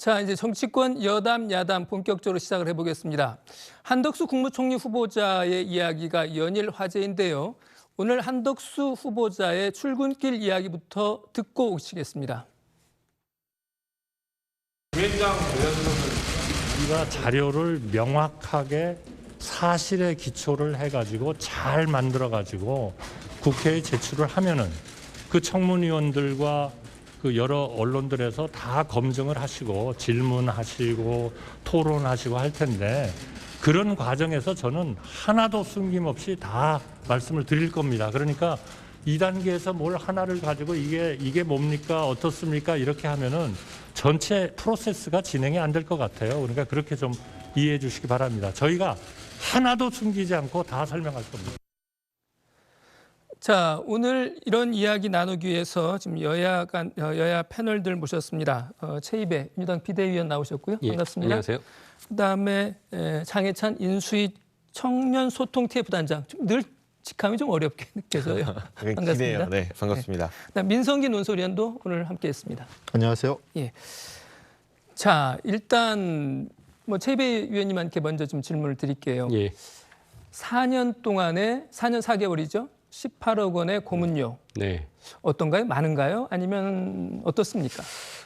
자, 이제 정치권 여담, 야담 본격적으로 시작을 해보겠습니다. 한덕수 국무총리 후보자의 이야기가 연일 화제인데요. 오늘 한덕수 후보자의 출근길 이야기부터 듣고 오시겠습니다. 위원장 관련해서는 우리가 자료를 명확하게 사실에 기초를 해가지고 잘 만들어가지고 국회에 제출을 하면은 그 청문위원들과 그 여러 언론들에서 다 검증을 하시고 질문하시고 토론하시고 할 텐데 그런 과정에서 저는 하나도 숨김없이 다 말씀을 드릴 겁니다. 그러니까 2단계에서 뭘 하나를 가지고 이게 뭡니까 어떻습니까 이렇게 하면은 전체 프로세스가 진행이 안 될 것 같아요. 그러니까 그렇게 좀 이해해 주시기 바랍니다. 저희가 하나도 숨기지 않고 다 설명할 겁니다. 자, 오늘 이런 이야기 나누기 위해서 지금 여야 패널들 모셨습니다. 최이배 민주당 비대위원 나오셨고요. 반갑습니다. 안녕하세요. 그다음에 장해찬 인수위 청년 소통 TF 단장. 늘 직함이 좀 어렵게 느껴져요. 반갑습니다. 기대요. 네, 반갑습니다. 네. 민성기 논설위원도 오늘 함께했습니다. 안녕하세요. 예. 자, 일단 뭐 최이배 위원님한테 먼저 좀 질문을 드릴게요. 예. 4년 동안에 4년 4개월이죠. 18억 원의 고문료. 네. 어떤가요? 많은가요? 아니면 어떻습니까?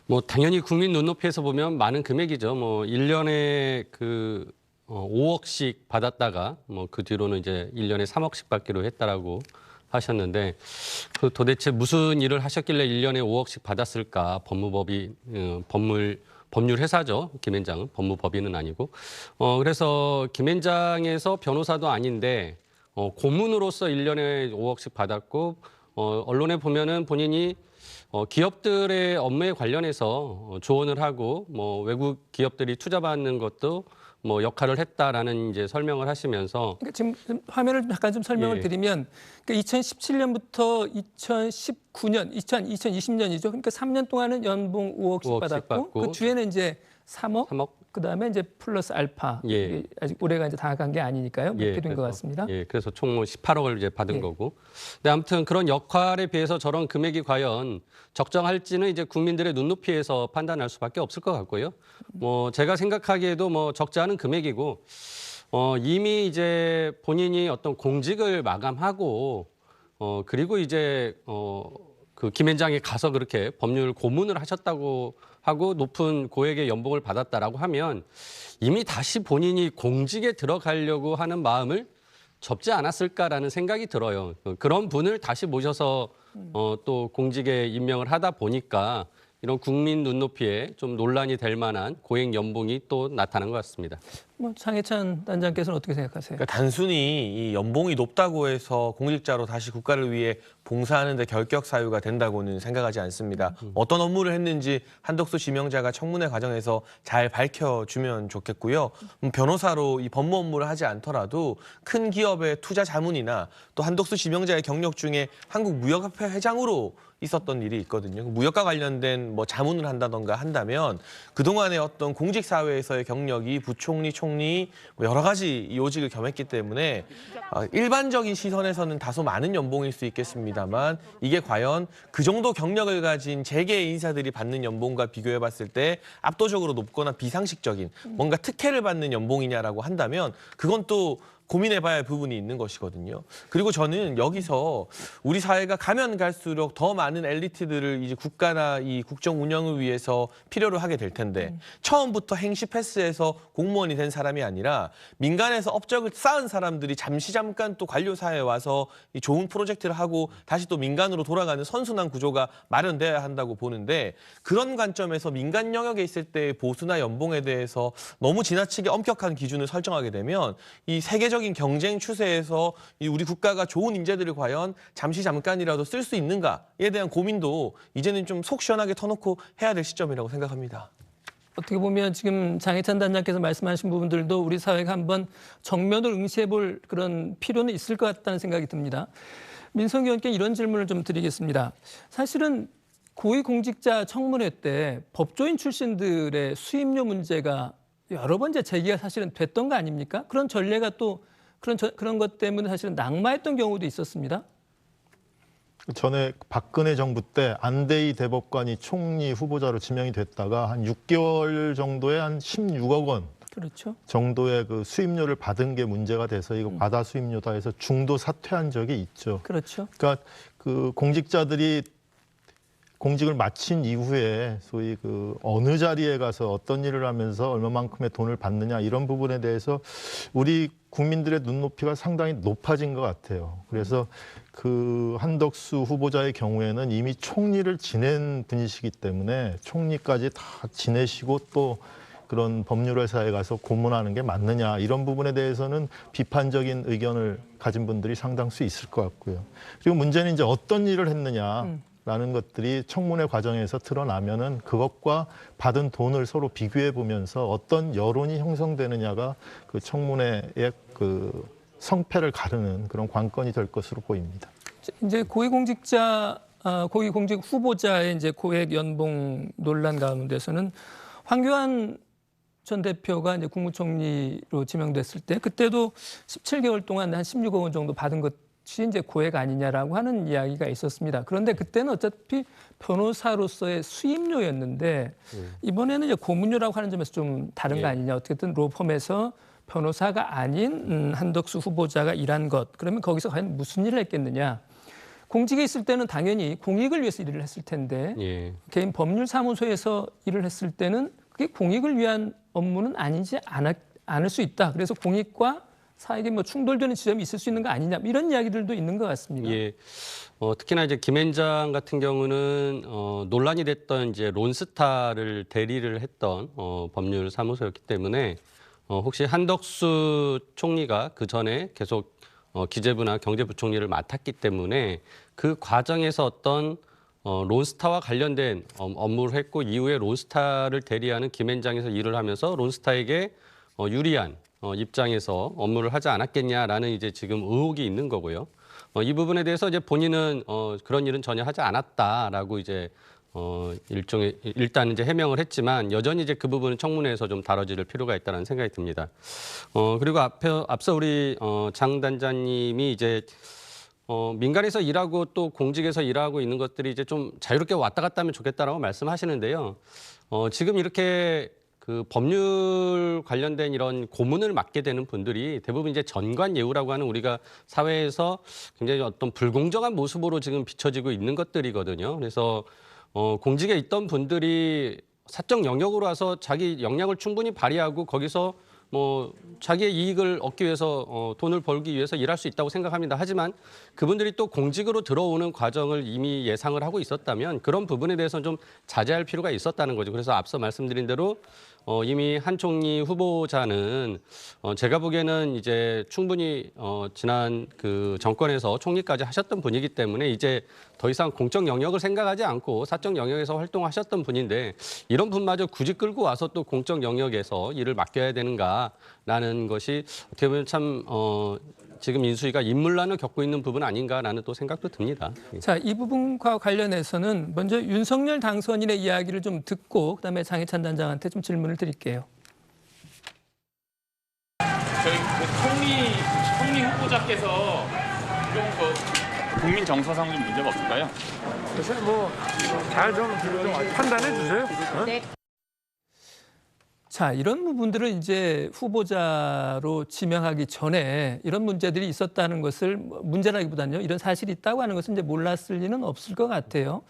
뭐 당연히 국민 눈높이에서 보면 많은 금액이죠. 뭐 1년에 5억씩 받았다가 뭐 그 뒤로는 이제 1년에 3억씩 받기로 했다라고 하셨는데 그 도대체 무슨 일을 하셨길래 1년에 5억씩 받았을까? 법률 회사죠. 김앤장은 법무법인은 아니고. 그래서 김앤장에서 변호사도 아닌데 고문으로서 1년에 5억씩 받았고 언론에 보면은 본인이 기업들의 업무에 관련해서 조언을 하고 뭐 외국 기업들이 투자받는 것도 뭐 역할을 했다라는 이제 설명을 하시면서 그러니까 지금 화면을 잠깐 좀 설명을 드리면 그러니까 2017년부터 2019년, 2020년이죠. 그러니까 3년 동안은 연봉 5억씩 받았고 그 뒤에는 이제 3억. 그다음에 이제 플러스 알파. 예. 아직 올해가 이제 다 간 게 아니니까요. 몇 개인 것 같습니다. 예, 그래서 총 18억을 이제 받은 거고. 근데 아무튼 그런 역할에 비해서 저런 금액이 과연 적정할지는 이제 국민들의 눈높이에서 판단할 수밖에 없을 것 같고요. 뭐 제가 생각하기에도 뭐 적지 않은 금액이고 이미 이제 본인이 어떤 공직을 마감하고 그리고 이제 그 김앤장에 가서 그렇게 법률 고문을 하셨다고 하고 높은 고액의 연봉을 받았다라고 하면 이미 다시 본인이 공직에 들어가려고 하는 마음을 접지 않았을까라는 생각이 들어요. 그런 분을 다시 모셔서 또 공직에 임명을 하다 보니까 이런 국민 눈높이에 좀 논란이 될 만한 고액 연봉이 또 나타난 것 같습니다. 뭐 장해찬 단장께서는 어떻게 생각하세요? 그러니까 단순히 이 연봉이 높다고 해서 공직자로 다시 국가를 위해 봉사하는 데 결격 사유가 된다고는 생각하지 않습니다. 어떤 업무를 했는지 한덕수 지명자가 청문회 과정에서 잘 밝혀주면 좋겠고요. 변호사로 이 법무 업무를 하지 않더라도 큰 기업의 투자 자문이나 또 한덕수 지명자의 경력 중에 한국무역협회 회장으로 있었던 일이 있거든요. 무역과 관련된 뭐 자문을 한다던가 한다면 그동안의 어떤 공직사회에서의 경력이 부총리, 총리 뭐 여러 가지 요직을 겸했기 때문에 일반적인 시선에서는 다소 많은 연봉일 수 있겠습니다만 이게 과연 그 정도 경력을 가진 재계의 인사들이 받는 연봉과 비교해 봤을 때 압도적으로 높거나 비상식적인 뭔가 특혜를 받는 연봉이냐라고 한다면 그건 또 고민해봐야 할 부분이 있는 것이거든요. 그리고 저는 여기서 우리 사회가 가면 갈수록 더 많은 엘리트들을 이제 국가나 이 국정 운영을 위해서 필요로 하게 될 텐데 처음부터 행시 패스해서 공무원이 된 사람이 아니라 민간에서 업적을 쌓은 사람들이 잠깐 또 관료 사회에 와서 이 좋은 프로젝트를 하고 다시 또 민간으로 돌아가는 선순환 구조가 마련돼야 한다고 보는데 그런 관점에서 민간 영역에 있을 때의 보수나 연봉에 대해서 너무 지나치게 엄격한 기준을 설정하게 되면 이 세계적 경쟁 추세에서 우리 국가가 좋은 인재들을 과연 잠깐이라도 쓸 수 있는가에 대한 고민도 이제는 좀 속 시원하게 터놓고 해야 될 시점이라고 생각합니다. 어떻게 보면 지금 장해찬 단장께서 말씀하신 부분들도 우리 사회가 한번 정면을 응시해 볼 그런 필요는 있을 것 같다는 생각이 듭니다. 민성기 의원께 이런 질문을 좀 드리겠습니다. 사실은 고위공직자 청문회 때 법조인 출신들의 수임료 문제가 여러 번 제기가 사실은 됐던 거 아닙니까? 그런 전례가 또 그런 것 때문에 사실은 낙마했던 경우도 있었습니다. 전에 박근혜 정부 때 안대희 대법관이 총리 후보자로 지명이 됐다가 한 6개월 정도에 한 16억 원 그렇죠. 정도의 그 수임료를 받은 게 문제가 돼서 이거 과다 수임료다 해서 중도 사퇴한 적이 있죠. 그렇죠. 그러니까 그 공직자들이 공직을 마친 이후에 소위 그 어느 자리에 가서 어떤 일을 하면서 얼마만큼의 돈을 받느냐 이런 부분에 대해서 우리 국민들의 눈높이가 상당히 높아진 것 같아요. 그래서 그 한덕수 후보자의 경우에는 이미 총리를 지낸 분이시기 때문에 총리까지 다 지내시고 또 그런 법률회사에 가서 고문하는 게 맞느냐 이런 부분에 대해서는 비판적인 의견을 가진 분들이 상당수 있을 것 같고요. 그리고 문제는 이제 어떤 일을 했느냐라는 것들이 청문회 과정에서 드러나면은 그것과 받은 돈을 서로 비교해 보면서 어떤 여론이 형성되느냐가 그 청문회의 그 성패를 가르는 그런 관건이 될 것으로 보입니다. 이제 고위공직자, 고위공직 후보자의 이제 고액 연봉 논란 가운데서는 황교안 전 대표가 이제 국무총리로 지명됐을 때 그때도 17개월 동안 한 16억 원 정도 받은 것이 이제 고액 아니냐라고 하는 이야기가 있었습니다. 그런데 그때는 어차피 변호사로서의 수임료였는데 이번에는 이제 고문료라고 하는 점에서 좀 다른 거 아니냐. 어쨌든 로펌에서 변호사가 아닌 한덕수 후보자가 일한 것. 그러면 거기서 과연 무슨 일을 했겠느냐. 공직에 있을 때는 당연히 공익을 위해서 일을 했을 텐데 개인 법률사무소에서 일을 했을 때는 그게 공익을 위한 업무는 아니지 않을 수 있다. 그래서 공익과 사익이 뭐 충돌되는 지점이 있을 수 있는 거 아니냐. 이런 이야기들도 있는 것 같습니다. 예. 특히나 이제 김앤장 같은 경우는 논란이 됐던 이제 론스타를 대리를 했던 법률 사무소였기 때문에 혹시 한덕수 총리가 그 전에 계속 기재부나 경제부총리를 맡았기 때문에 그 과정에서 어떤 론스타와 관련된 업무를 했고 이후에 론스타를 대리하는 김앤장에서 일을 하면서 론스타에게 유리한 입장에서 업무를 하지 않았겠냐라는 이제 지금 의혹이 있는 거고요. 이 부분에 대해서 이제 본인은 그런 일은 전혀 하지 않았다라고 이제 일종의 일단 이제 해명을 했지만 여전히 이제 그 부분은 청문회에서 좀 다뤄질 필요가 있다는 생각이 듭니다. 그리고 앞서 우리 장 단장님이 이제 민간에서 일하고 또 공직에서 일하고 있는 것들이 이제 좀 자유롭게 왔다 갔다 하면 좋겠다라고 말씀하시는데요. 지금 이렇게 그 법률 관련된 이런 고문을 맡게 되는 분들이 대부분 이제 전관예우라고 하는 우리가 사회에서 굉장히 어떤 불공정한 모습으로 지금 비춰지고 있는 것들이거든요. 그래서 공직에 있던 분들이 사적 영역으로 와서 자기 역량을 충분히 발휘하고 거기서 뭐 자기의 이익을 얻기 위해서 돈을 벌기 위해서 일할 수 있다고 생각합니다. 하지만 그분들이 또 공직으로 들어오는 과정을 이미 예상을 하고 있었다면 그런 부분에 대해서는 좀 자제할 필요가 있었다는 거죠. 그래서 앞서 말씀드린 대로 이미 한 총리 후보자는 제가 보기에는 이제 충분히 지난 그 정권에서 총리까지 하셨던 분이기 때문에 이제 더 이상 공적 영역을 생각하지 않고 사적 영역에서 활동하셨던 분인데 이런 분마저 굳이 끌고 와서 또 공적 영역에서 일을 맡겨야 되는가라는 것이 어떻게 보면 참 지금 인수위가 인물난을 겪고 있는 부분 아닌가라는 또 생각도 듭니다. 자, 이 부분과 관련해서는 먼저 윤석열 당선인의 이야기를 좀 듣고 그다음에 장해찬 단장한테 좀 질문을 드릴게요. 저희 그 총리 후보자께서 좀 국민 정서상 좀 문제가 없을까요? 글쎄 뭐 잘 좀 판단해 주세요. 네. 자, 이런 부분들을 이제 후보자로 지명하기 전에 이런 문제들이 있었다는 것을 문제라기보다는요, 이런 사실이 있다고 하는 것은 이제 몰랐을 리는 없을 것 같아요.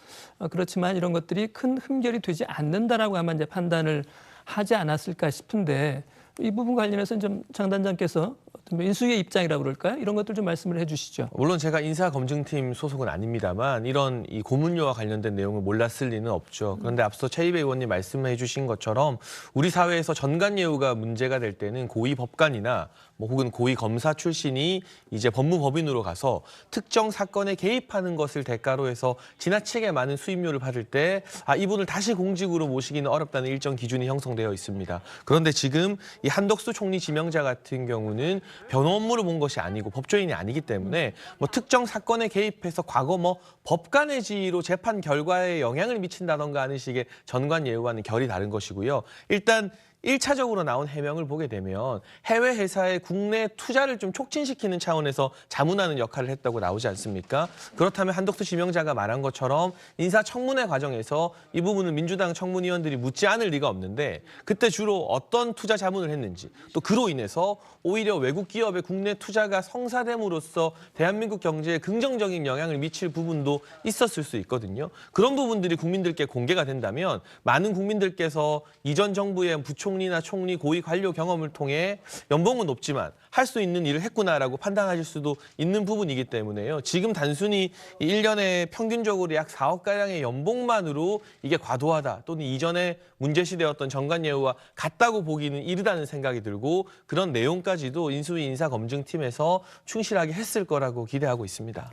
그렇지만 이런 것들이 큰 흠결이 되지 않는다라고 아마 이제 판단을 하지 않았을까 싶은데 이 부분 관련해서는 좀 장 단장께서 어떤 인수위의 입장이라고 그럴까요? 이런 것들 좀 말씀을 해주시죠. 물론 제가 인사검증팀 소속은 아닙니다만 이런 이 고문료와 관련된 내용을 몰랐을 리는 없죠. 그런데 앞서 최이배 의원님 말씀해 주신 것처럼 우리 사회에서 전관예우가 문제가 될 때는 고위 법관이나 뭐 혹은 고위 검사 출신이 이제 법무법인으로 가서 특정 사건에 개입하는 것을 대가로 해서 지나치게 많은 수임료를 받을 때 이분을 다시 공직으로 모시기는 어렵다는 일정 기준이 형성되어 있습니다. 그런데 지금 이 한덕수 총리 지명자 같은 경우는 변호 업무를 본 것이 아니고 법조인이 아니기 때문에 뭐 특정 사건에 개입해서 과거 뭐 법관의 지위로 재판 결과에 영향을 미친다던가 하는 식의 전관예우와는 결이 다른 것이고요. 일단 1차적으로 나온 해명을 보게 되면 해외 회사의 국내 투자를 좀 촉진시키는 차원에서 자문하는 역할을 했다고 나오지 않습니까? 그렇다면 한덕수 지명자가 말한 것처럼 인사청문회 과정에서 이 부분은 민주당 청문위원들이 묻지 않을 리가 없는데 그때 주로 어떤 투자 자문을 했는지 또 그로 인해서 오히려 외국 기업의 국내 투자가 성사됨으로써 대한민국 경제에 긍정적인 영향을 미칠 부분도 있었을 수 있거든요. 그런 부분들이 국민들께 공개가 된다면 많은 국민들께서 이전 정부의 부총리나 총리, 고위 관료 경험을 통해 연봉은 높지만 할 수 있는 일을 했구나라고 판단하실 수도 있는 부분이기 때문에요. 지금 단순히 1년에 평균적으로 약 4억가량의 연봉만으로 이게 과도하다 또는 이전에 문제시되었던 정관예우와 같다고 보기는 이르다는 생각이 들고 그런 내용까지도 인수위 인사검증팀에서 충실하게 했을 거라고 기대하고 있습니다.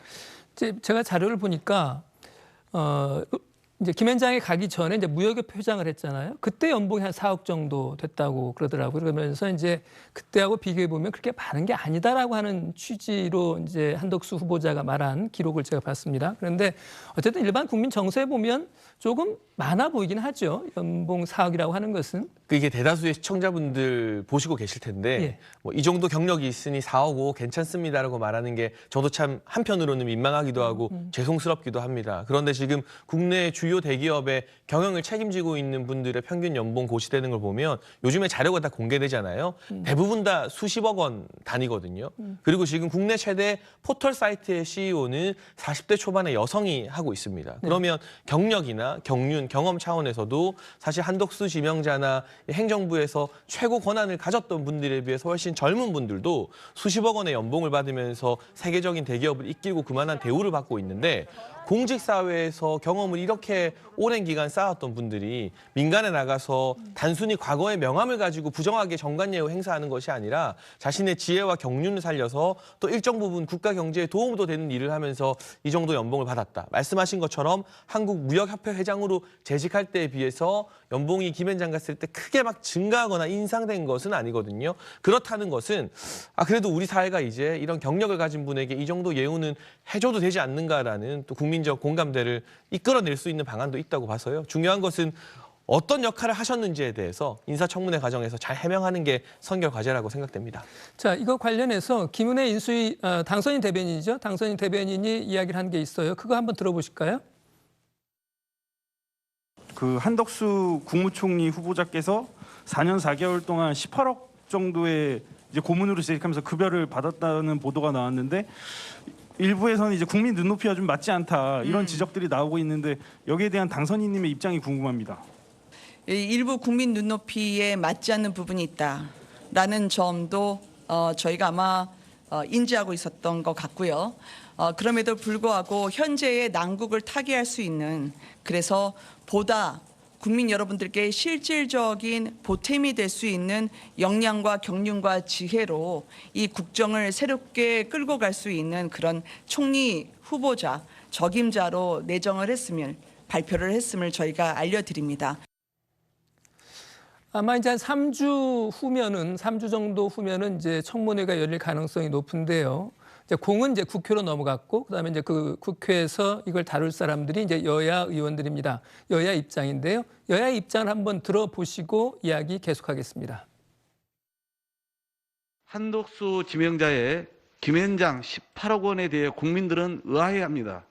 제가 자료를 보니까 이제 김현장에 가기 전에 이제 무역협회 회장을 했잖아요. 그때 연봉이 한 4억 정도 됐다고 그러더라고요. 그러면서 이제 그때하고 비교해 보면 그렇게 많은 게 아니다라고 하는 취지로 이제 한덕수 후보자가 말한 기록을 제가 봤습니다. 그런데 어쨌든 일반 국민 정서에 보면 조금 많아 보이긴 하죠. 연봉 4억이라고 하는 것은. 이게 대다수의 시청자분들 보시고 계실 텐데 예. 뭐 이 정도 경력이 있으니 4억 5억 괜찮습니다라고 말하는 게 저도 참 한편으로는 민망하기도 하고 죄송스럽기도 합니다. 그런데 지금 국내 주요 대기업의 경영을 책임지고 있는 분들의 평균 연봉 고시되는 걸 보면 요즘에 자료가 다 공개되잖아요. 대부분 다 수십억 원 단위거든요. 그리고 지금 국내 최대 포털 사이트의 CEO는 40대 초반의 여성이 하고 있습니다. 그러면 경력이나 경륜, 경험 차원에서도 사실 한덕수 지명자나 행정부에서 최고 권한을 가졌던 분들에 비해서 훨씬 젊은 분들도 수십억 원의 연봉을 받으면서 세계적인 대기업을 이끌고 그만한 대우를 받고 있는데 공직사회에서 경험을 이렇게 오랜 기간 쌓았던 분들이 민간에 나가서 단순히 과거의 명함을 가지고 부정하게 정관예우 행사하는 것이 아니라 자신의 지혜와 경륜을 살려서 또 일정 부분 국가 경제에 도움도 되는 일을 하면서 이 정도 연봉을 받았다. 말씀하신 것처럼 한국무역협회 회장으로 재직할 때에 비해서 연봉이 김현장 갔을 때 크게 막 증가하거나 인상된 것은 아니거든요. 그렇다는 것은 그래도 우리 사회가 이제 이런 경력을 가진 분에게 이 정도 예우는 해줘도 되지 않는가라는 또 국민적 공감대를 이끌어낼 수 있는 방안도 있다고 봐서요. 중요한 것은 어떤 역할을 하셨는지에 대해서 인사청문회 과정에서 잘 해명하는 게 선결 과제라고 생각됩니다. 자, 이거 관련해서 김은혜 인수위 당선인 대변인이죠. 당선인 대변인이 이야기를 한 게 있어요. 그거 한번 들어보실까요? 그 한덕수 국무총리 후보자께서 4년 4개월 동안 18억 정도의 이제 고문으로 재직하면서 급여를 받았다는 보도가 나왔는데 일부에서는 이제 국민 눈높이와 좀 맞지 않다 이런 지적들이 나오고 있는데 여기에 대한 당선인님의 입장이 궁금합니다. 일부 국민 눈높이에 맞지 않는 부분이 있다라는 점도 저희가 아마 인지하고 있었던 것 같고요. 그럼에도 불구하고 현재의 난국을 타개할 수 있는 그래서 보다 국민 여러분들께 실질적인 보탬이 될 수 있는 역량과 경륜과 지혜로 이 국정을 새롭게 끌고 갈 수 있는 그런 총리 후보자, 적임자로 내정을 했음을 발표를 했음을 저희가 알려드립니다. 아마 이제 한 3주 정도 후면은 이제 청문회가 열릴 가능성이 높은데요. 이제 공은 이제 국회로 넘어갔고 그다음에 이제 그 국회에서 이걸 다룰 사람들이 이제 여야 의원들입니다. 여야 입장인데요. 여야 입장을 한번 들어보시고 이야기 계속하겠습니다. 한덕수 지명자의 김현장 18억 원에 대해 국민들은 의아해합니다.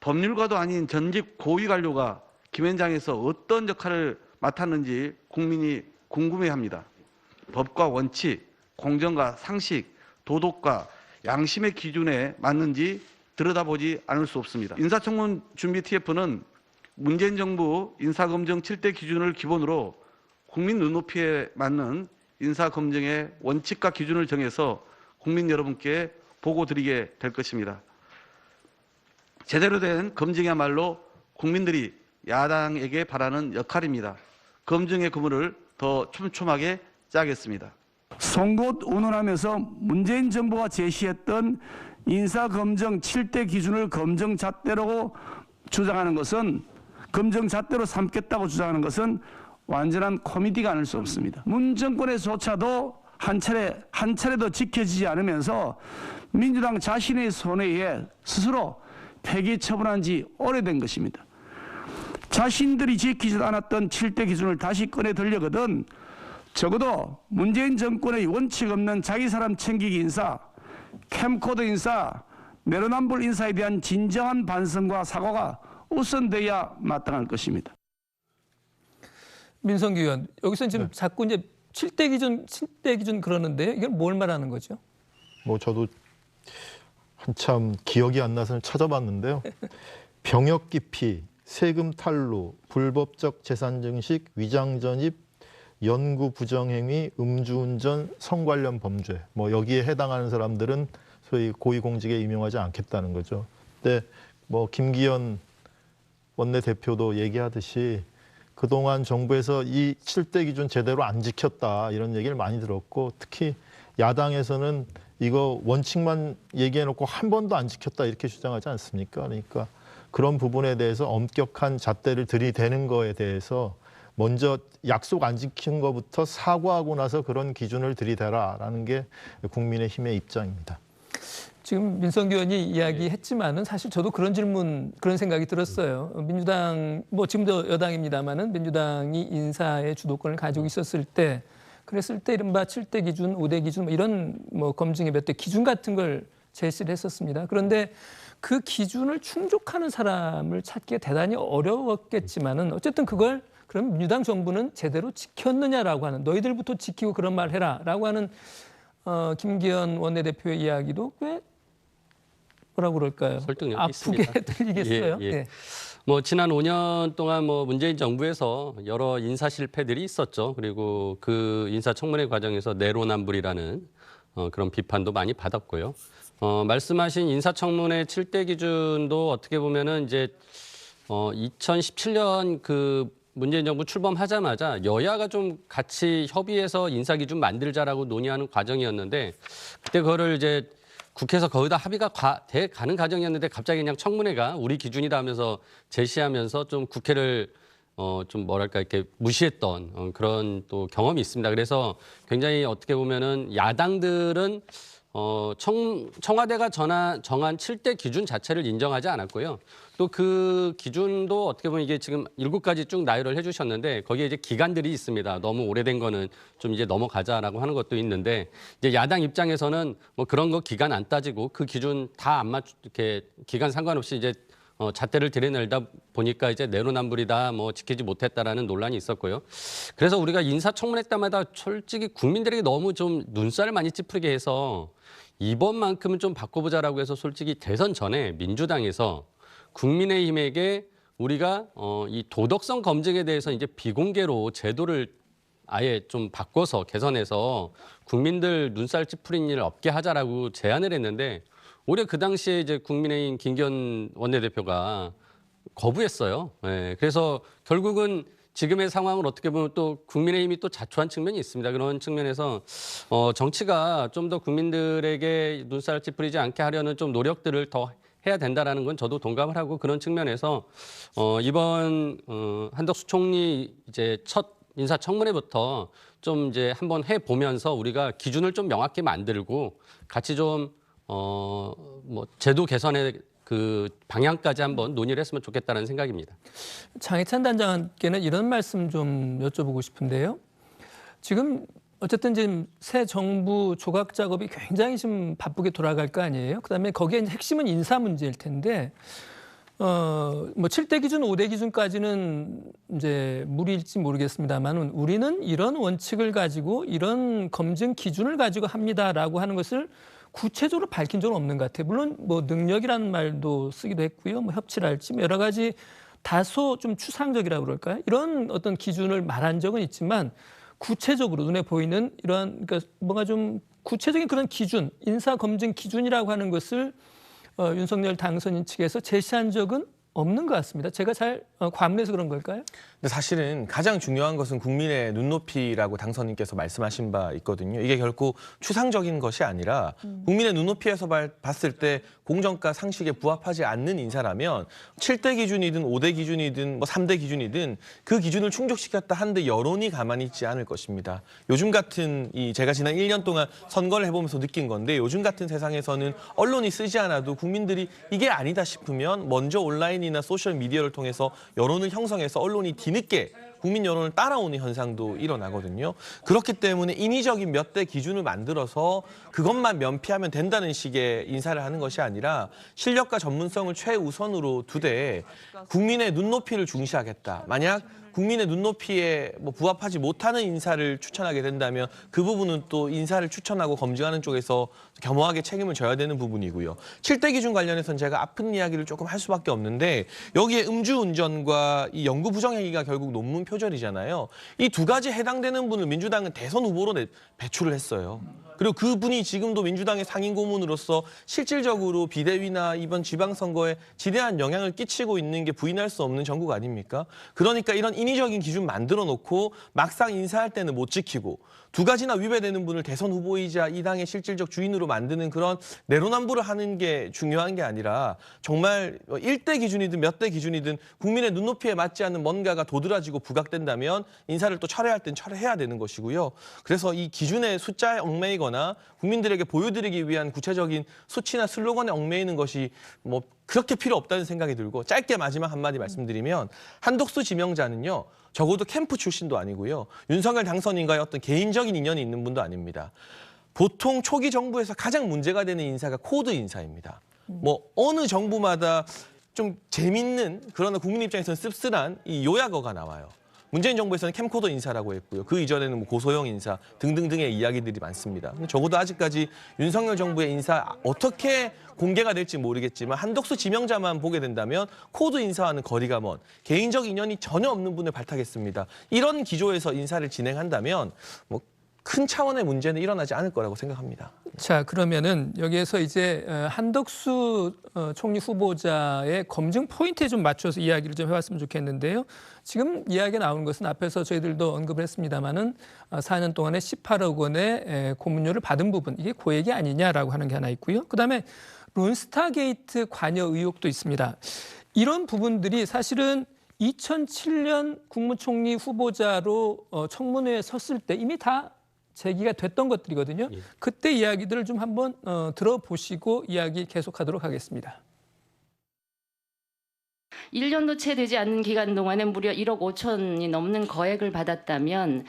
법률가도 아닌 전직 고위 관료가 김현장에서 어떤 역할을 맡았는지 국민이 궁금해합니다. 법과 원칙, 공정과 상식, 도덕과 양심의 기준에 맞는지 들여다보지 않을 수 없습니다. 인사청문 준비 TF는 문재인 정부 인사검증 7대 기준을 기본으로 국민 눈높이에 맞는 인사검증의 원칙과 기준을 정해서 국민 여러분께 보고드리게 될 것입니다. 제대로 된 검증이야말로 국민들이 야당에게 바라는 역할입니다. 검증의 그물을 더 촘촘하게 짜겠습니다. 송곳 운운하면서 문재인 정부가 제시했던 인사검증 7대 기준을 검증 잣대로 주장하는 것은 검증 잣대로 삼겠다고 주장하는 것은 완전한 코미디가 아닐 수 없습니다. 문 정권에서조차도 한 차례도 지켜지지 않으면서 민주당 자신의 손에 의해 스스로 폐기 처분한 지 오래된 것입니다. 자신들이 지키지 않았던 7대 기준을 다시 꺼내 들려거든 적어도 문재인 정권의 원칙 없는 자기 사람 챙기기 인사, 캠코더 인사, 내로남불 인사에 대한 진정한 반성과 사과가 우선돼야 마땅할 것입니다. 민성기 의원, 여기서 지금 자꾸 이제 7대 기준 그러는데 이게 뭘 말하는 거죠? 뭐 저도 한참 기억이 안 나서 찾아봤는데요. 병역 기피, 세금 탈루, 불법적 재산 증식, 위장 전입, 연구 부정행위, 음주운전, 성 관련 범죄. 뭐 여기에 해당하는 사람들은 소위 고위공직에 임용하지 않겠다는 거죠. 근데 뭐 김기현 원내대표도 얘기하듯이 그동안 정부에서 이 7대 기준 제대로 안 지켰다 이런 얘기를 많이 들었고 특히 야당에서는 이거 원칙만 얘기해놓고 한 번도 안 지켰다 이렇게 주장하지 않습니까? 그러니까 그런 부분에 대해서 엄격한 잣대를 들이대는 거에 대해서 먼저 약속 안 지킨 것부터 사과하고 나서 그런 기준을 들이대라라는 게 국민의힘의 입장입니다. 지금 민성기 의원이 이야기했지만은 사실 저도 그런 생각이 들었어요. 민주당, 뭐 지금도 여당입니다만은 민주당이 인사의 주도권을 가지고 있었을 때, 그랬을 때 이른바 7대 기준, 5대 기준 뭐 이런 뭐 검증의 몇 대 기준 같은 걸 제시를 했었습니다. 그런데 그 기준을 충족하는 사람을 찾기가 대단히 어려웠겠지만은 어쨌든 그걸 그럼 민주당 정부는 제대로 지켰느냐라고 하는, 너희들부터 지키고 그런 말 해라라고 하는 김기현 원내대표의 이야기도 꽤 뭐라고 그럴까요? 설득력이 아프게 있습니다. 들리겠어요. 예, 예. 예. 뭐 지난 5년 동안 뭐 문재인 정부에서 여러 인사 실패들이 있었죠. 그리고 그 인사청문회 과정에서 내로남불이라는 그런 비판도 많이 받았고요. 말씀하신 인사청문회 7대 기준도 어떻게 보면은 이제 2017년 그 문재인 정부 출범하자마자 여야가 좀 같이 협의해서 인사 기준 만들자라고 논의하는 과정이었는데 그때 그거를 이제 국회에서 거의 다 합의가 돼 가는 과정이었는데 갑자기 그냥 청문회가 우리 기준이다 하면서 제시하면서 좀 국회를 좀 뭐랄까 이렇게 무시했던 그런 또 경험이 있습니다. 그래서 굉장히 어떻게 보면은 야당들은 청와대가 정한 7대 기준 자체를 인정하지 않았고요. 또 그 기준도 어떻게 보면 이게 지금 7가지 쭉 나열을 해주셨는데 거기에 이제 기간들이 있습니다. 너무 오래된 거는 좀 이제 넘어가자라고 하는 것도 있는데 이제 야당 입장에서는 뭐 그런 거 기간 안 따지고 그 기준 다 안 이렇게 기간 상관없이 이제 잣대를 들여내다 보니까 이제 내로남불이다, 뭐 지키지 못했다라는 논란이 있었고요. 그래서 우리가 인사청문회 때마다 솔직히 국민들에게 너무 좀 눈살을 많이 찌푸리게 해서 이번만큼은 좀 바꿔보자라고 해서 솔직히 대선 전에 민주당에서 국민의힘에게 우리가 이 도덕성 검증에 대해서 이제 비공개로 제도를 아예 좀 바꿔서 개선해서 국민들 눈살 찌푸린 일 없게 하자라고 제안을 했는데 오히려 그 당시에 이제 국민의힘 김기현 원내대표가 거부했어요. 예, 그래서 결국은 지금의 상황을 어떻게 보면 또 국민의힘이 또 자초한 측면이 있습니다. 그런 측면에서 정치가 좀 더 국민들에게 눈살 찌푸리지 않게 하려는 좀 노력들을 더 해야 된다라는 건 저도 동감을 하고 그런 측면에서 이번 한덕수 총리 이제 첫 인사청문회부터 좀 이제 한번 해 보면서 우리가 기준을 좀 명확히 만들고 같이 좀 뭐 제도 개선의 그 방향까지 한번 논의를 했으면 좋겠다는 생각입니다. 장해찬 단장께는 이런 말씀 좀 여쭤보고 싶은데요. 지금 어쨌든 지금 새 정부 조각 작업이 굉장히 지금 바쁘게 돌아갈 거 아니에요. 그다음에 거기에 핵심은 인사 문제일 텐데 뭐 7대 기준, 5대 기준까지는 이제 무리일지 모르겠습니다만 우리는 이런 원칙을 가지고 이런 검증 기준을 가지고 합니다라고 하는 것을 구체적으로 밝힌 적은 없는 것 같아요. 물론 뭐 능력이라는 말도 쓰기도 했고요. 뭐 협치랄지 여러 가지 다소 좀 추상적이라고 그럴까요? 이런 어떤 기준을 말한 적은 있지만 구체적으로 눈에 보이는 이러한 그러니까 뭔가 좀 구체적인 그런 기준, 인사 검증 기준이라고 하는 것을 윤석열 당선인 측에서 제시한 적은 없는 것 같습니다. 제가 잘 과문해서 그런 걸까요? 근데 사실은 가장 중요한 것은 국민의 눈높이라고 당선인께서 말씀하신 바 있거든요. 이게 결코 추상적인 것이 아니라 국민의 눈높이에서 봤을 때 공정과 상식에 부합하지 않는 인사라면 7대 기준이든 5대 기준이든 뭐 3대 기준이든 그 기준을 충족시켰다 한데 여론이 가만히 있지 않을 것입니다. 요즘 같은 제가 지난 1년 동안 선거를 해보면서 느낀 건데 요즘 같은 세상에서는 언론이 쓰지 않아도 국민들이 이게 아니다 싶으면 먼저 온라인이나 소셜 미디어를 통해서 여론을 형성해서 언론이 뒤늦게 국민 여론을 따라오는 현상도 일어나거든요. 그렇기 때문에 인위적인 몇 대 기준을 만들어서 그것만 면피하면 된다는 식의 인사를 하는 것이 아니라 실력과 전문성을 최우선으로 두되 국민의 눈높이를 중시하겠다. 만약 국민의 눈높이에 부합하지 못하는 인사를 추천하게 된다면 그 부분은 또 인사를 추천하고 검증하는 쪽에서 겸허하게 책임을 져야 되는 부분이고요. 7대 기준 관련해서는 제가 아픈 이야기를 조금 할 수밖에 없는데 여기에 음주운전과 이 연구 부정행위가 결국 논문 표절이잖아요. 이 두 가지 해당되는 분을 민주당은 대선 후보로 배출을 했어요. 그리고 그분이 지금도 민주당의 상임 고문으로서 실질적으로 비대위나 이번 지방선거에 지대한 영향을 끼치고 있는 게 부인할 수 없는 정국 아닙니까? 그러니까 이런 인위적인 기준 만들어 놓고 막상 인사할 때는 못 지키고 두 가지나 위배되는 분을 대선 후보이자 이 당의 실질적 주인으로 만드는 그런 내로남불을 하는 게 중요한 게 아니라 정말 1대 기준이든 몇 대 기준이든 국민의 눈높이에 맞지 않는 뭔가가 도드라지고 부각된다면 인사를 또 철회할 땐 철회해야 되는 것이고요. 그래서 이 기준의 숫자에 얽매이거나 국민들에게 보여드리기 위한 구체적인 수치나 슬로건에 얽매이는 것이 그렇게 필요 없다는 생각이 들고 짧게 마지막 한마디 말씀드리면 한덕수 지명자는요. 적어도 캠프 출신도 아니고요. 윤석열 당선인과의 어떤 개인적인 인연이 있는 분도 아닙니다. 보통 초기 정부에서 가장 문제가 되는 인사가 코드 인사입니다. 어느 정부마다 좀 재밌는 그러나 국민 입장에서는 씁쓸한 이 요약어가 나와요. 문재인 정부에서는 캠코더 인사라고 했고요. 그 이전에는 고소형 인사 등등등의 이야기들이 많습니다. 적어도 아직까지 윤석열 정부의 인사 어떻게 공개가 될지 모르겠지만 한덕수 지명자만 보게 된다면 코드 인사와는 거리가 먼 개인적 인연이 전혀 없는 분을 발탁했습니다. 이런 기조에서 인사를 진행한다면 큰 차원의 문제는 일어나지 않을 거라고 생각합니다. 자, 그러면은 여기에서 이제 한덕수 총리 후보자의 검증 포인트에 좀 맞춰서 이야기를 좀 해봤으면 좋겠는데요. 지금 이야기가 나오는 것은 앞에서 저희들도 언급을 했습니다마는 4년 동안에 18억 원의 고문료를 받은 부분, 이게 고액이 아니냐라고 하는 게 하나 있고요. 그다음에 론스타 게이트 관여 의혹도 있습니다. 이런 부분들이 사실은 2007년 국무총리 후보자로 청문회에 섰을 때 이미 다 제기가 됐던 것들이거든요. 그때 이야기들을 좀 한번 들어보시고 이야기 계속하도록 하겠습니다. 1년도 채 되지 않는 기간 동안에 무려 1억 5천이 넘는 거액을 받았다면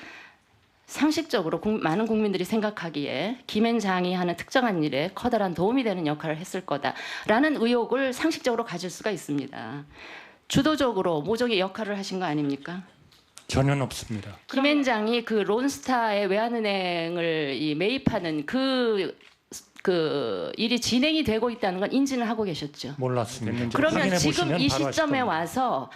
상식적으로 많은 국민들이 생각하기에 김앤장이 하는 특정한 일에 커다란 도움이 되는 역할을 했을 거다라는 의혹을 상식적으로 가질 수가 있습니다. 주도적으로 모종의 역할을 하신 거 아닙니까? 전혀 없습니다. 김앤장이 그 론스타의 외환은행을 매입하는 그 일이 진행이 되고 있다는 건 인지는 하고 계셨죠? 몰랐습니다. 그러면 지금 이 시점에 와서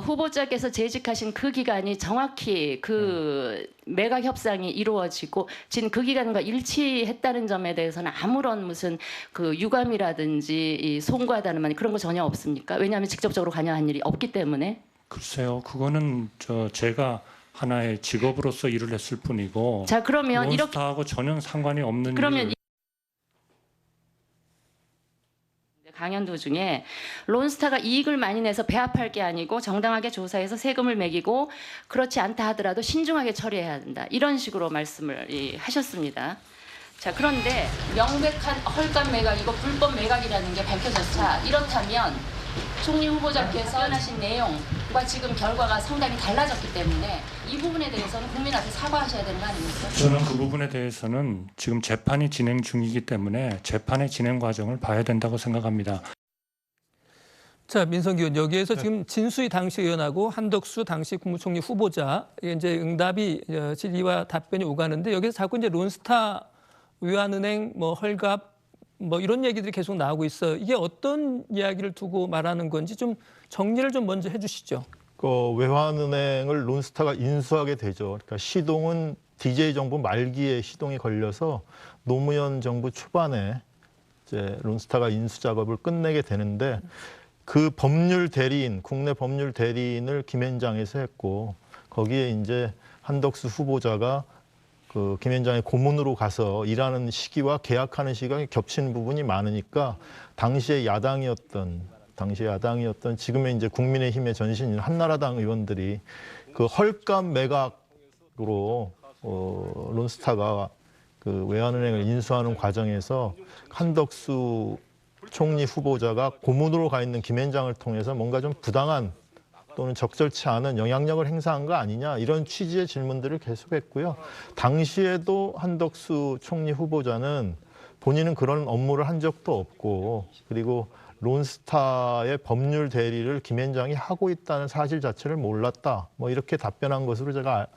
후보자께서 재직하신 그 기간이 정확히 그 매각 협상이 이루어지고 지금 그 기간과 일치했다는 점에 대해서는 아무런 무슨 그 유감이라든지 송구하다는 말 그런 거 전혀 없습니까? 왜냐하면 직접적으로 관여한 일이 없기 때문에. 글쎄요, 그거는 제가 하나의 직업으로서 일을 했을 뿐이고. 자, 그러면 론스타하고 전혀 상관이 없는. 그러면 강연 도중에 론스타가 이익을 많이 내서 배합할 게 아니고 정당하게 조사해서 세금을 매기고 그렇지 않다 하더라도 신중하게 처리해야 한다. 이런 식으로 말씀을 하셨습니다. 자, 그런데 명백한 헐값 매각이고 불법 매각이라는 게 밝혀졌습니다. 자, 이렇다면 총리 후보자께서 하신 내용과 지금 결과가 상당히 달라졌기 때문에 이 부분에 대해서는 국민 앞에 사과하셔야 되는 거 아닙니까? 저는 그 부분에 대해서는 지금 재판이 진행 중이기 때문에 재판의 진행 과정을 봐야 된다고 생각합니다. 자, 민성기 의원, 여기에서 지금 진수희 당시 의원하고 한덕수 당시 국무총리 후보자 이제 응답이 질의와 답변이 오가는데 여기서 자꾸 이제 론스타 외환은행 헐갑 이런 얘기들이 계속 나오고 있어요. 이게 어떤 이야기를 두고 말하는 건지 좀 정리를 좀 먼저 해주시죠. 외환은행을 론스타가 인수하게 되죠. 그러니까 시동은 DJ 정부 말기에 시동이 걸려서 노무현 정부 초반에 이제 론스타가 인수 작업을 끝내게 되는데 그 법률 대리인, 국내 법률 대리인을 김앤장에서 했고 거기에 이제 한덕수 후보자가 그 김앤장의 고문으로 가서 일하는 시기와 계약하는 시기가 겹치는 부분이 많으니까 당시에 야당이었던 지금의 이제 국민의힘의 전신인 한나라당 의원들이 그 헐값 매각으로 론스타가 그 외환은행을 인수하는 과정에서 한덕수 총리 후보자가 고문으로 가 있는 김앤장을 통해서 뭔가 좀 부당한 또는 적절치 않은 영향력을 행사한 거 아니냐 이런 취지의 질문들을 계속했고요. 당시에도 한덕수 총리 후보자는 본인은 그런 업무를 한 적도 없고 그리고 론스타의 법률 대리를 김앤장이 하고 있다는 사실 자체를 몰랐다. 뭐 이렇게 답변한 것으로 제가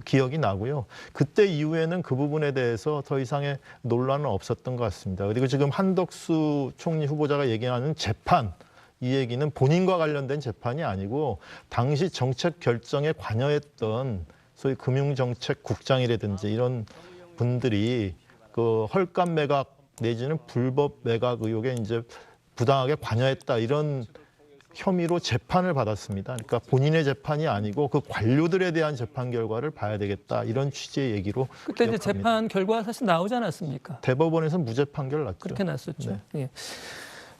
기억이 나고요. 그때 이후에는 그 부분에 대해서 더 이상의 논란은 없었던 것 같습니다. 그리고 지금 한덕수 총리 후보자가 얘기하는 재판, 이 얘기는 본인과 관련된 재판이 아니고 당시 정책 결정에 관여했던 소위 금융정책국장이라든지 이런 분들이 그 헐값 매각 내지는 불법 매각 의혹에 이제 부당하게 관여했다 이런 혐의로 재판을 받았습니다. 그러니까 본인의 재판이 아니고 그 관료들에 대한 재판 결과를 봐야 되겠다 이런 취지의 얘기로 그때 이제 기억합니다. 재판 결과가 사실 나오지 않았습니까? 대법원에서 무죄 판결 났죠. 그렇게 났었죠. 네. 예.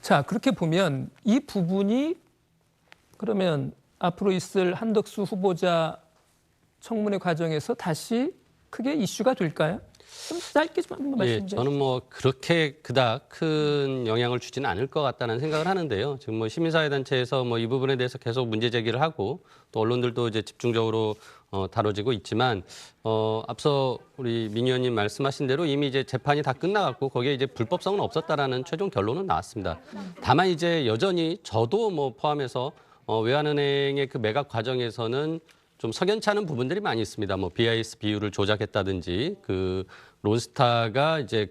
자, 그렇게 보면 이 부분이 그러면 앞으로 있을 한덕수 후보자 청문회 과정에서 다시 크게 이슈가 될까요? 좀 짧게 좀 한번 말씀해 주세요. 저는 뭐 그렇게 그닥 큰 영향을 주지는 않을 것 같다는 생각을 하는데요. 지금 뭐 시민사회단체에서 뭐 이 부분에 대해서 계속 문제 제기를 하고 또 언론들도 이제 집중적으로 다뤄지고 있지만 앞서 우리 민 의원님 말씀하신 대로 이미 이제 재판이 다 끝나갔고 거기에 이제 불법성은 없었다라는 최종 결론은 나왔습니다. 다만 이제 여전히 저도 뭐 포함해서 외환은행의 그 매각 과정에서는 좀 석연치 않은 부분들이 많이 있습니다. 뭐 BIS 비율을 조작했다든지 그 론스타가 이제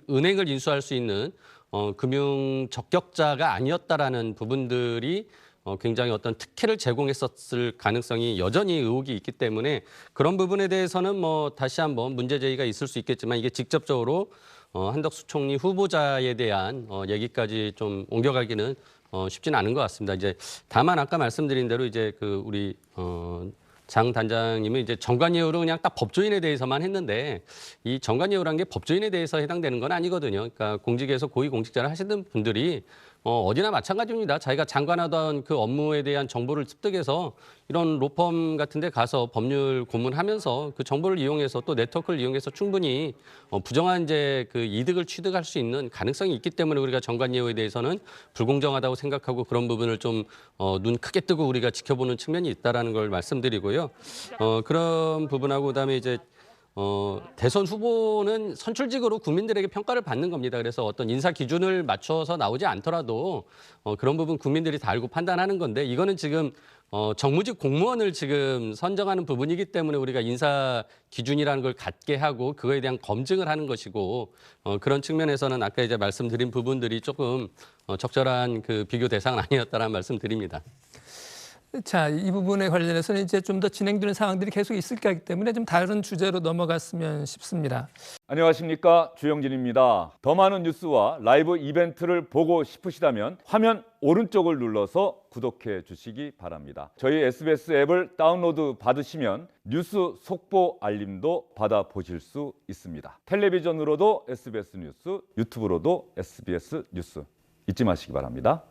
은행을 인수할 수 있는 금융 적격자가 아니었다라는 부분들이 굉장히 어떤 특혜를 제공했었을 가능성이 여전히 의혹이 있기 때문에 그런 부분에 대해서는 뭐 다시 한번 문제 제기가 있을 수 있겠지만 이게 직접적으로 한덕수 총리 후보자에 대한 얘기까지 좀 옮겨가기는 쉽지는 않은 것 같습니다. 이제 다만 아까 말씀드린 대로 이제 그 우리 장 단장님은 이제 정관예우를 그냥 딱 법조인에 대해서만 했는데 이 정관예우라는 게 법조인에 대해서 해당되는 건 아니거든요. 그러니까 공직에서 고위공직자를 하시는 분들이 어디나 마찬가지입니다. 자기가 장관하던 그 업무에 대한 정보를 습득해서 이런 로펌 같은 데 가서 법률 고문하면서 그 정보를 이용해서 또 네트워크를 이용해서 충분히 부정한 이제 그 이득을 취득할 수 있는 가능성이 있기 때문에 우리가 정관예우에 대해서는 불공정하다고 생각하고 그런 부분을 좀 눈 크게 뜨고 우리가 지켜보는 측면이 있다라는 걸 말씀드리고요. 그런 부분하고 그다음에 이제 대선 후보는 선출직으로 국민들에게 평가를 받는 겁니다. 그래서 어떤 인사 기준을 맞춰서 나오지 않더라도 그런 부분 국민들이 다 알고 판단하는 건데 이거는 지금 정무직 공무원을 지금 선정하는 부분이기 때문에 우리가 인사 기준이라는 걸 갖게 하고 그거에 대한 검증을 하는 것이고 그런 측면에서는 아까 이제 말씀드린 부분들이 조금 적절한 그 비교 대상은 아니었다라는 말씀드립니다. 자, 이 부분에 관련해서는 이제 좀 더 진행되는 상황들이 계속 있을 거기 때문에 좀 다른 주제로 넘어갔으면 싶습니다. 안녕하십니까, 주영진입니다. 더 많은 뉴스와 라이브 이벤트를 보고 싶으시다면 화면 오른쪽을 눌러서 구독해 주시기 바랍니다. 저희 SBS 앱을 다운로드 받으시면 뉴스 속보 알림도 받아보실 수 있습니다. 텔레비전으로도 SBS 뉴스, 유튜브로도 SBS 뉴스 잊지 마시기 바랍니다.